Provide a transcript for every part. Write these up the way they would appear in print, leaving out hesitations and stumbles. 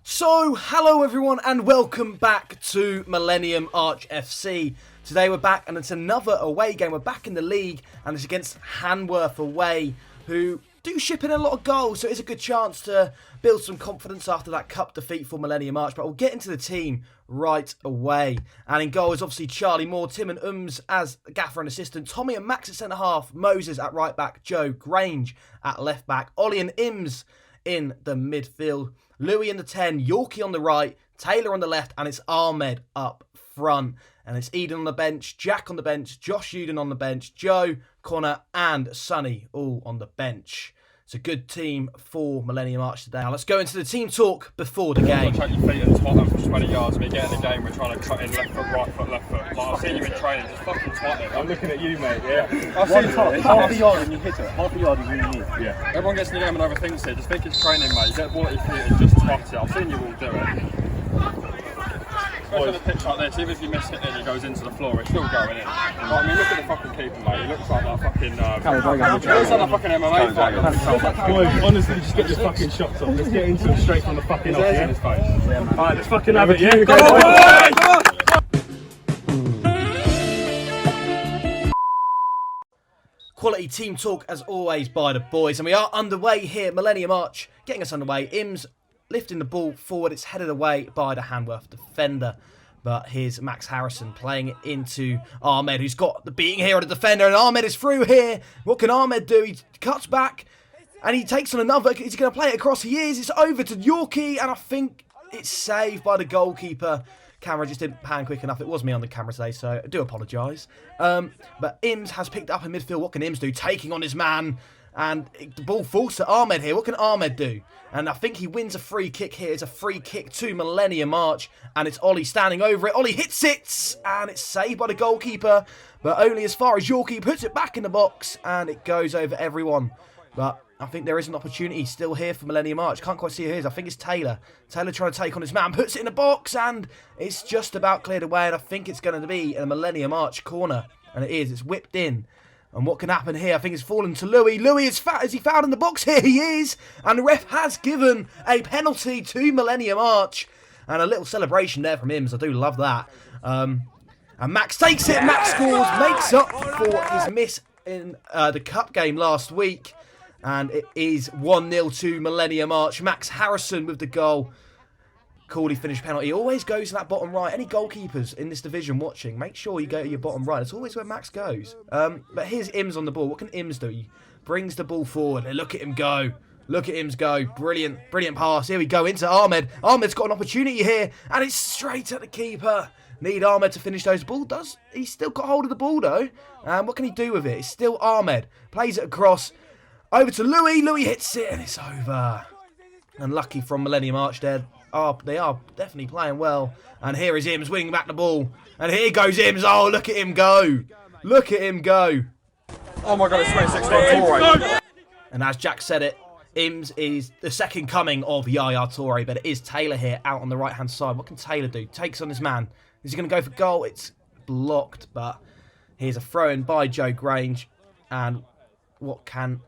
So, hello everyone and welcome back to Millennium Arch FC. Today we're back and it's another away game. We're back in the league and it's against Hanworth away, who do ship in a lot of goals, so it's a good chance to build some confidence after that cup defeat for Millennium Arch. But we'll get into the team right away. And in goal is obviously Charlie Moore, Tim and as gaffer and assistant, Tommy and Max at centre half, Moses at right back, Joe Grange at left back, Ollie and Ims in the midfield, Louis in the 10, Yorkie on the right, Taylor on the left, and it's Ahmed up front. And it's Eden on the bench, Jack on the bench, Josh Uden on the bench, Joe, Connor, and Sonny all on the bench. It's a good team for Millennium Arch today. Now let's go into the team talk before the game. Chuck your feet and twat them for 20 yards. We get in the game, we're trying to cut in left foot, right foot, left foot. Like, I've seen you in training, just fucking twat it. I'm looking at you, mate, yeah. I've seen half a yard and you hit it. Half a yard is really neat. Yeah. Everyone gets in the game and overthinks it. Just think it's training, mate. You get the ball at your feet and just twat it. I've seen you all do it. Especially on a pitch like this, even if you miss it and it goes into the floor, it's still going in. But, I mean, look at the fucking keeper, mate. He looks like that fucking... he looks like that fucking MMA fighter. Boys, honestly, just get your fucking shots off. Let's get into it straight from the fucking off, yeah? Alright, let's fucking have it, yeah? Go on! Quality team talk as always by the boys. And we are underway here, Millennium Arch getting us underway. Ims lifting the ball forward, it's headed away by the Hanworth defender. But here's Max Harrison playing it into Ahmed, who's got the beating here on the defender. And Ahmed is through here. What can Ahmed do? He cuts back and he takes on another. Is he going to play it across? He is. It's over to Yorkie. And I think it's saved by the goalkeeper. Camera just didn't pan quick enough. It was me on the camera today, so I do apologise. But Ims has picked up in midfield. What can Ims do? Taking on his man. And the ball falls to Ahmed here. What can Ahmed do? And I think he wins a free kick here. It's a free kick to Millennium Arch. And it's Ollie standing over it. Ollie hits it. And it's saved by the goalkeeper. But only as far as Yorkie puts it back in the box. And it goes over everyone. But I think there is an opportunity still here for Millennium Arch. Can't quite see who it is. I think it's Taylor. Taylor trying to take on his man. Puts it in the box. And it's just about cleared away. And I think it's going to be a Millennium Arch corner. And it is. It's whipped in. And what can happen here? I think it's fallen to Louis. Louis is he fouled in the box? Here he is. And the ref has given a penalty to Millennium Arch. And a little celebration there from Ims. I do love that. And Max takes it. Max scores. Makes up for his miss in the cup game last week. And it is 1-0 to Millennium Arch. Max Harrison with the goal. Coolly finished penalty. Always goes to that bottom right. Any goalkeepers in this division watching, make sure you go to your bottom right. It's always where Max goes. But here's Ims on the ball. What can Ims do? He brings the ball forward. Look at him go. Look at Ims go. Brilliant, brilliant pass. Here we go into Ahmed. Ahmed's got an opportunity here. And it's straight at the keeper. Need Ahmed to finish those. Ball does. He's still got hold of the ball though. What can he do with it? It's still Ahmed. Plays it across. Over to Louis. Louis hits it and it's over. And lucky from Millennium Arch there. They are definitely playing well. And here is Ims winning back the ball. And here goes Ims. Oh, look at him go. Look at him go. Oh my god, it's 2016 Toure. And as Jack said it, Ims is the second coming of Yaya Toure. But it is Taylor here out on the right-hand side. What can Taylor do? Takes on his man. Is he going to go for goal? It's blocked. But here's a throw-in by Joe Grange. And what can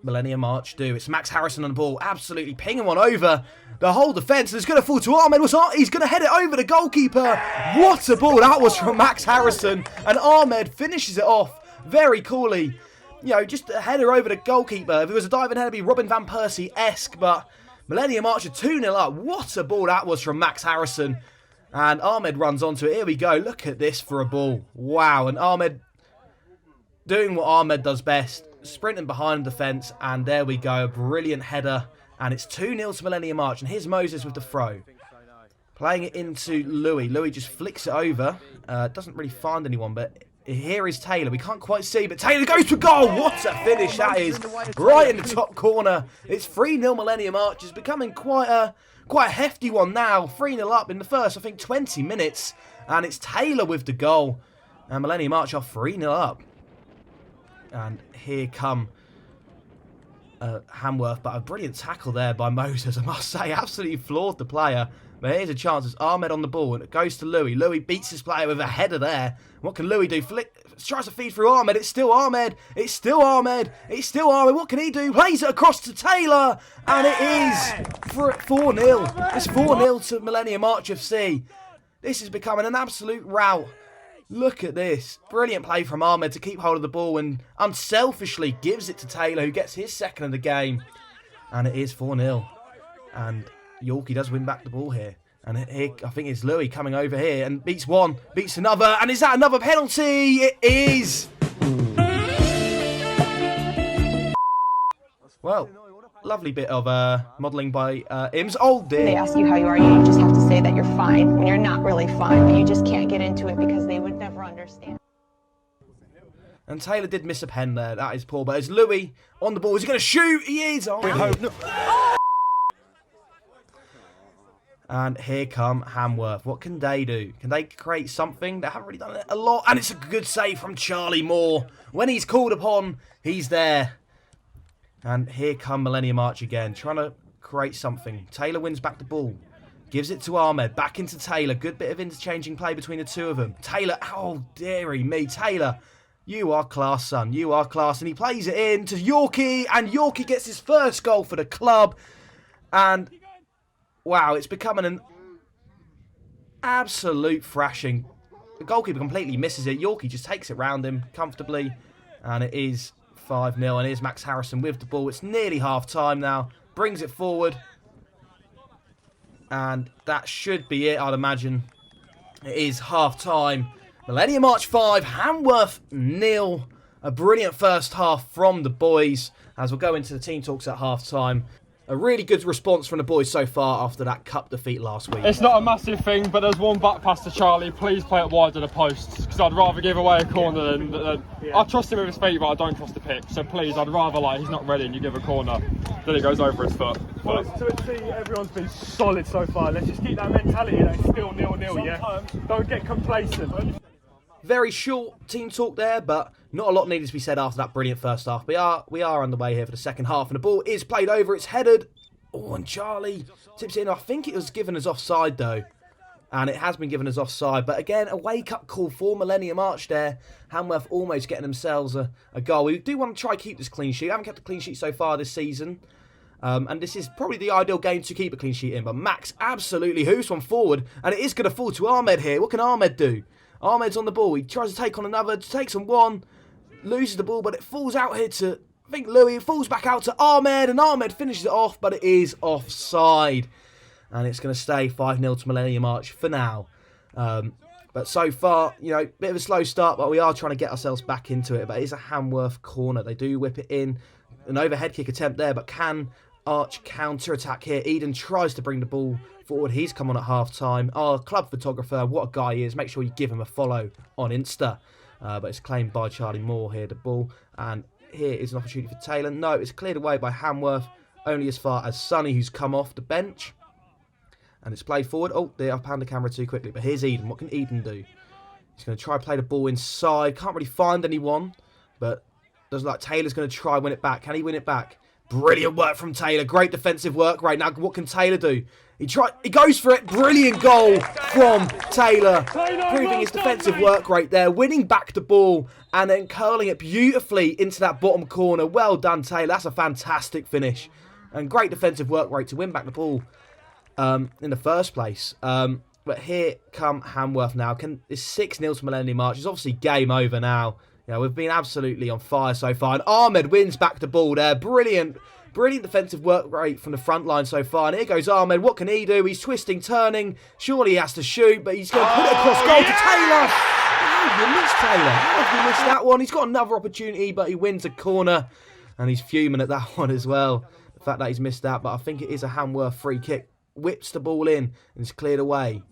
Millennium Arch do? It's Max Harrison on the ball, absolutely pinging one over the whole defence, and it's going to fall to Ahmed. He's going to head it over the goalkeeper. What a ball that was from Max Harrison, and Ahmed finishes it off very coolly. You know, just a header over the goalkeeper. If it was a diving header, it'd be Robin Van Persie-esque, but Millennium Arch are 2-0 up. What a ball that was from Max Harrison, and Ahmed runs onto it. Here we go. Look at this for a ball. Wow, and Ahmed doing what Ahmed does best. Sprinting behind the defence, and there we go, a brilliant header, and it's 2-0 to Millennium Arch, and here's Moses with the throw. Playing it into Louis. Louis just flicks it over, doesn't really find anyone, but here is Taylor. We can't quite see, but Taylor goes for goal. What a finish that is, right in the top corner. It's 3-0 Millennium Arch. It's becoming quite a hefty one now, 3-0 up in the first, I think, 20 minutes, and it's Taylor with the goal, and Millennium Arch are 3-0 up. And here come Hanworth, but a brilliant tackle there by Moses, I must say. Absolutely floored the player. But here's a chance. It's Ahmed on the ball, and it goes to Louis. Louis beats his player with a header there. What can Louis do? Tries to feed through Ahmed. It's still Ahmed. It's still Ahmed. It's still Ahmed. What can he do? Plays it across to Taylor, and it is 4-0. It's 4-0 to Millennium Arch FC. This is becoming an absolute rout. Look at this. Brilliant play from Ahmed to keep hold of the ball and unselfishly gives it to Taylor, who gets his second of the game. And it is 4-0. And Yorkie does win back the ball here. And here, I think it's Louis coming over here and beats one, beats another. And is that another penalty? It is. Well, lovely bit of modelling by Ims. Oh dear. They ask you how you are, you just have to say that you're fine when you're not really fine, but you just can't get into it because they would never understand. And Taylor did miss a pen there. That is poor. But it's Louis on the ball. Is he going to shoot? He is. Oh, no. And here come Hanworth. What can they do? Can they create something? They haven't really done it a lot. And it's a good save from Charlie Moore. When he's called upon, he's there. And here come Millennium Arch again, trying to create something. Taylor wins back the ball. Gives it to Ahmed. Back into Taylor. Good bit of interchanging play between the two of them. Taylor, oh, dearie me. Taylor, you are class, son. You are class. And he plays it in to Yorkie. And Yorkie gets his first goal for the club. And wow, it's becoming an absolute thrashing. The goalkeeper completely misses it. Yorkie just takes it round him comfortably. And it is 5-0. And here's Max Harrison with the ball. It's nearly half-time now. Brings it forward. And that should be it, I'd imagine. It is half-time. Millennium Arch 5, Hanworth 0. A brilliant first half from the boys. As we'll go into the team talks at half-time. A really good response from the boys so far after that cup defeat last week. It's not a massive thing, but there's one back pass to Charlie. Please play it wide of the post, because I'd rather give away a corner than I trust him with his feet, but I don't trust the pick. So please, I'd rather, like, he's not ready and you give a corner, then it goes over his foot. Well, to see everyone's been solid so far. Let's just keep that mentality that it's still 0-0, yeah? Don't get complacent. Very short team talk there, but not a lot needed to be said after that brilliant first half. We are underway here for the second half, and the ball is played over. It's headed. Oh, and Charlie tips it in. I think it was given as offside, though. And it has been given as offside. But again, a wake-up call for Millennium Arch there. Hanworth almost getting themselves a goal. We do want to try to keep this clean sheet. We haven't kept a clean sheet so far this season. And this is probably the ideal game to keep a clean sheet in. But Max absolutely hoops one forward. And it is going to fall to Ahmed here. What can Ahmed do? Ahmed's on the ball. He tries to take on another. Takes on one. Loses the ball, but it falls out here to, I think, Louis. It falls back out to Ahmed. And Ahmed finishes it off, but it is offside. And it's going to stay 5-0 to Millennium Arch for now. But so far, you know, bit of a slow start, but we are trying to get ourselves back into it. But it is a Hanworth corner. They do whip it in. An overhead kick attempt there, but can Arch counter-attack here? Eden tries to bring the ball forward. He's come on at half-time. Our club photographer, what a guy he is. Make sure you give him a follow on Insta. But it's claimed by Charlie Moore here, the ball. And here is an opportunity for Taylor. No, it's cleared away by Hanworth. Only as far as Sonny, who's come off the bench. And it's played forward. Oh, there, I've panned the camera too quickly. But here's Eden. What can Eden do? He's going to try to play the ball inside. Can't really find anyone. But doesn't like Taylor's going to try win it back. Can he win it back? Brilliant work from Taylor. Great defensive work right now. What can Taylor do? He goes for it. Brilliant goal from Taylor. Proving his defensive work right there. Winning back the ball and then curling it beautifully into that bottom corner. Well done, Taylor. That's a fantastic finish. And great defensive work rate to win back the ball in the first place. But here come Hanworth now. It's 6-0 to Millennium Arch. It's obviously game over now. Yeah, we've been absolutely on fire so far. And Ahmed wins back the ball there. Brilliant defensive work rate from the front line so far. And here goes Ahmed. What can he do? He's twisting, turning. Surely he has to shoot, but he's going to put it across goal to Taylor. How have you missed Taylor? How have you missed that one? He's got another opportunity, but he wins a corner. And he's fuming at that one as well. The fact that he's missed that. But I think it is a Hanworth free kick. Whips the ball in and it's cleared away.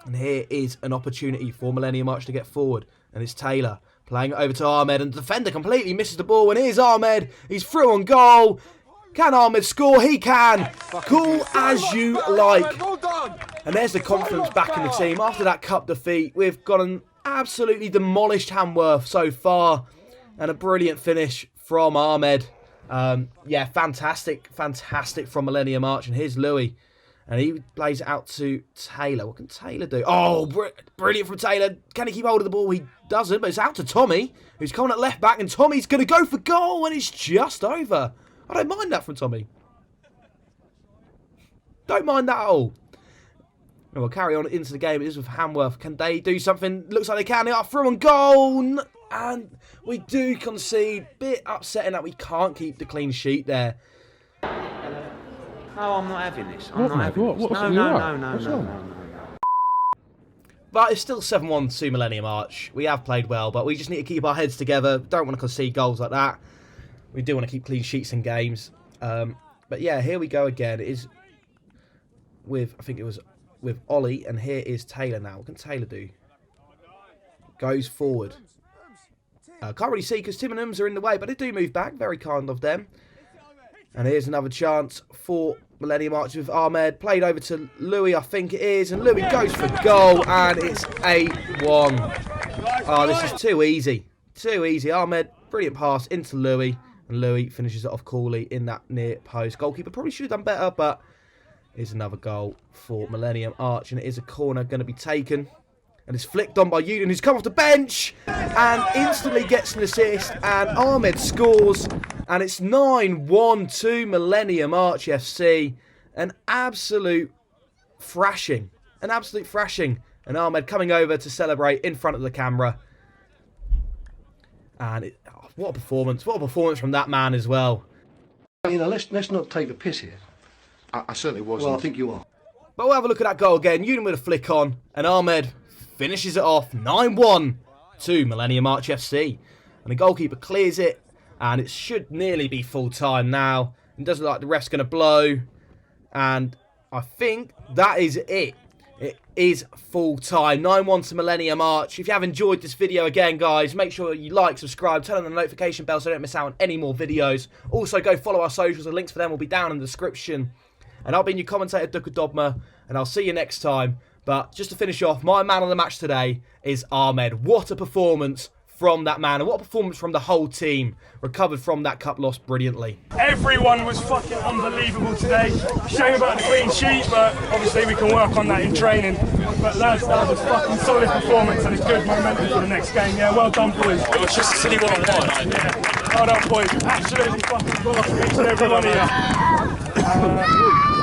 And here is an opportunity for Millennium Arch to get forward. And it's Taylor playing it over to Ahmed, and the defender completely misses the ball. And here's Ahmed. He's through on goal. Can Ahmed score? He can. Cool as you like. And there's the confidence back in the team. After that cup defeat, we've got an absolutely demolished Hanworth so far. And a brilliant finish from Ahmed. Yeah, fantastic from Millennium Arch. And here's Louis. And he plays it out to Taylor. What can Taylor do? Oh, brilliant from Taylor. Can he keep hold of the ball? He doesn't, but it's out to Tommy, who's coming at left back. And Tommy's going to go for goal, and it's just over. I don't mind that from Tommy. Don't mind that at all. And we'll carry on into the game. It is with Hanworth. Can they do something? Looks like they can. They are through on goal. And we do concede. Bit upsetting that we can't keep the clean sheet there. No, I'm not having this. I'm not having this. No. But it's still 7-1 to Millennium Arch. We have played well, but we just need to keep our heads together. Don't want to concede goals like that. We do want to keep clean sheets in games. But yeah, here we go again. It is with, I think it was with Ollie, and here is Taylor now. What can Taylor do? Goes forward. Can't really see because Tim and Ums are in the way, but they do move back. Very kind of them. And here's another chance for Millennium Arch with Ahmed. Played over to Louis, I think it is. And Louis goes for goal. And it's 8-1. Oh, this is too easy. Too easy. Ahmed, brilliant pass into Louis. And Louis finishes it off coolly in that near post. Goalkeeper probably should have done better, but here's another goal for Millennium Arch. And it is a corner going to be taken. And it's flicked on by Union, who's come off the bench and instantly gets an assist. And Ahmed scores. And it's 9-1 to Millennium Arch FC. An absolute thrashing. An absolute thrashing. And Ahmed coming over to celebrate in front of the camera. And what a performance. What a performance from that man as well. You know, let's not take the piss here. I certainly wasn't. Well, I think you are. But we'll have a look at that goal again. Union with a flick on. And Ahmed finishes it off 9-1 to Millennium Arch FC. And the goalkeeper clears it. And it should nearly be full time now. It doesn't look like the ref's going to blow. And I think that is it. It is full time. 9-1 to Millennium Arch. If you have enjoyed this video again, guys, make sure you like, subscribe, turn on the notification bell so you don't miss out on any more videos. Also, go follow our socials. The links for them will be down in the description. And I've been your commentator, Doeke Dobma. And I'll see you next time. But just to finish off, my man of the match today is Ahmed. What a performance from that man, and what a performance from the whole team. Recovered from that cup loss brilliantly. Everyone was fucking unbelievable today. Shame about the clean sheet, but obviously we can work on that in training. But lads, that was a fucking solid performance and a good momentum for the next game. Yeah, well done, boys. It was just a silly one-on-one. Yeah, well done, boys. Absolutely fucking awesome, each and every one of you.